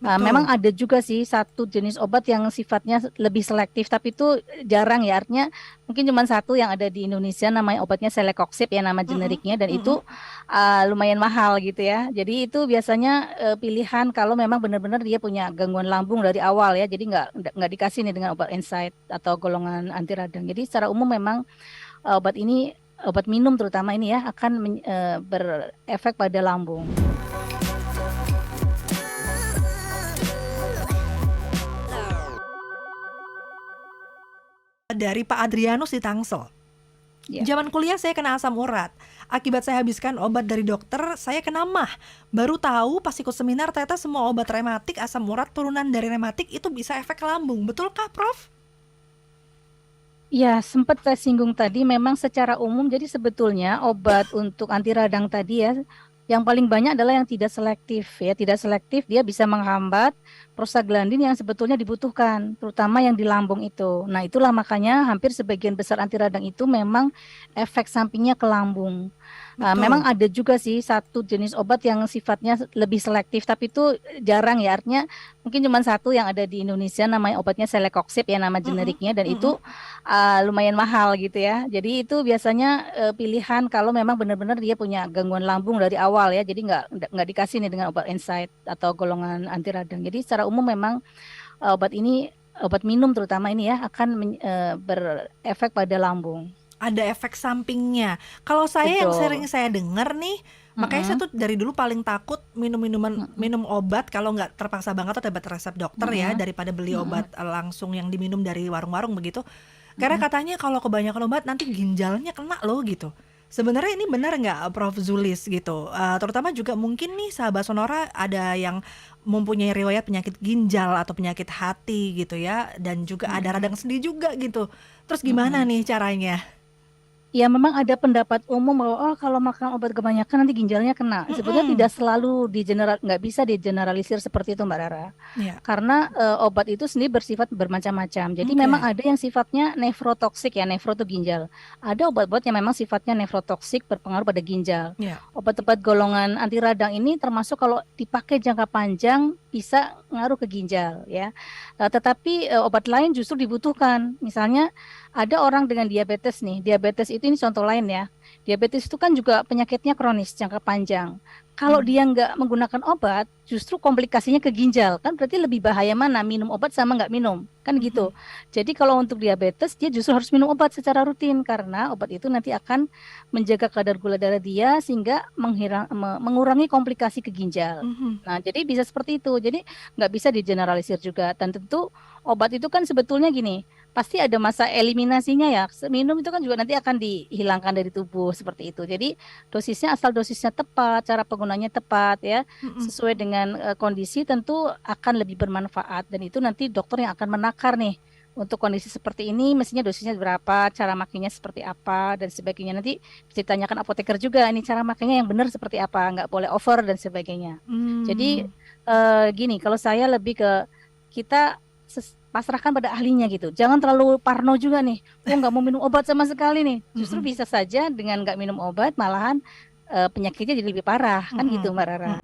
Memang Betul. ada juga sih satu jenis obat yang sifatnya lebih selektif, tapi itu jarang ya. Artinya mungkin cuma satu yang ada di Indonesia, namanya obatnya Celecoxib ya nama Mm-mm, generiknya, dan mm-mm. itu lumayan mahal gitu ya. Jadi itu biasanya pilihan kalau memang benar-benar dia punya gangguan lambung dari awal ya. Jadi nggak dikasih nih dengan obat NSAID atau golongan anti radang. Jadi secara umum memang obat ini, obat minum terutama ini ya, akan berefek pada lambung. Dari Pak Adrianus di Tangsel. Ya. Zaman kuliah saya kena asam urat. Akibat saya habiskan obat dari dokter, saya kena MAH. Baru tahu pas ikut seminar ternyata semua obat rematik, asam urat, turunan dari rematik itu bisa efek ke lambung. Betulkah, Prof? Ya, sempat saya singgung tadi, memang secara umum, jadi sebetulnya obat untuk anti radang tadi ya, yang paling banyak adalah yang tidak selektif ya. Tidak selektif dia bisa menghambat prostaglandin yang sebetulnya dibutuhkan, terutama yang di lambung itu. Nah, itulah makanya hampir sebagian besar anti radang itu memang efek sampingnya ke lambung. Memang Betul. ada juga sih satu jenis obat yang sifatnya lebih selektif, tapi itu jarang ya. Artinya mungkin cuma satu yang ada di Indonesia, namanya obatnya Celecoxib ya nama Mm-mm, generiknya, dan mm-mm. itu lumayan mahal gitu ya. Jadi itu biasanya pilihan kalau memang benar-benar dia punya gangguan lambung dari awal ya. Jadi nggak dikasih nih dengan obat NSAID atau golongan anti radang. Jadi secara umum memang obat ini, obat minum terutama ini ya, akan berefek pada lambung. Ada efek sampingnya. Kalau saya yang sering Betul. saya dengar nih, makanya saya Mm-mm. tuh dari dulu paling takut Mm-mm. minum obat kalau nggak terpaksa banget atau obat resep dokter ya, Mm-mm. daripada beli Mm-mm. obat langsung yang diminum dari warung-warung begitu. Karena Mm-mm. katanya kalau kebanyakan obat nanti ginjalnya kena loh gitu. Sebenarnya ini benar nggak, Prof Zulis gitu? Terutama juga mungkin nih sahabat Sonora ada yang mempunyai riwayat penyakit ginjal atau penyakit hati gitu ya, dan juga ada Mm-mm. radang sendi juga gitu. Terus gimana Mm-mm. nih caranya? Ya memang ada pendapat umum bahwa oh kalau makan obat kebanyakan nanti ginjalnya kena. Sebetulnya Mm-mm. tidak selalu nggak bisa digeneralisir seperti itu Mbak Rara. Ya, Karena obat itu sendiri bersifat bermacam-macam. Jadi memang oke. ada yang sifatnya nefrotoksik ya, nefro itu ginjal. Ada obat-obat yang memang sifatnya nefrotoksik berpengaruh pada ginjal. Ya. Obat-obat golongan anti radang ini termasuk kalau dipakai jangka panjang bisa ngaruh ke ginjal ya. Tetapi obat lain justru dibutuhkan. Misalnya ada orang dengan diabetes nih. Diabetes itu ini contoh lain ya. Diabetes itu kan juga penyakitnya kronis jangka panjang. Kalau Hmm. dia nggak menggunakan obat, justru komplikasinya ke ginjal. Kan berarti lebih bahaya mana minum obat sama nggak minum. Kan gitu. Mhm. Jadi kalau untuk diabetes, dia justru harus minum obat secara rutin. Karena obat itu nanti akan menjaga kadar gula darah dia sehingga mengurangi komplikasi ke ginjal. Mhm. Nah, jadi bisa seperti itu. Jadi nggak bisa digeneralisir juga. Dan tentu obat itu kan sebetulnya gini, pasti ada masa eliminasinya ya. Minum itu kan juga nanti akan dihilangkan dari tubuh seperti itu. Jadi dosisnya asal dosisnya tepat, cara penggunanya tepat ya, Mhm. sesuai dengan kondisi tentu akan lebih bermanfaat dan itu nanti dokter yang akan menakar nih. Untuk kondisi seperti ini, mestinya dosisnya berapa, cara makainya seperti apa, dan sebagainya. Nanti bisa ditanyakan apoteker juga, ini cara makainya yang benar seperti apa, nggak boleh over, dan sebagainya. Jadi, Mmm. gini, kalau saya lebih ke kita pasrahkan pada ahlinya gitu. Jangan terlalu parno juga nih. Oh nggak mau minum obat sama sekali nih. Justru Mhm. bisa saja dengan nggak minum obat malahan penyakitnya jadi lebih parah kan Mhm. gitu Mbak Rara. Mhm.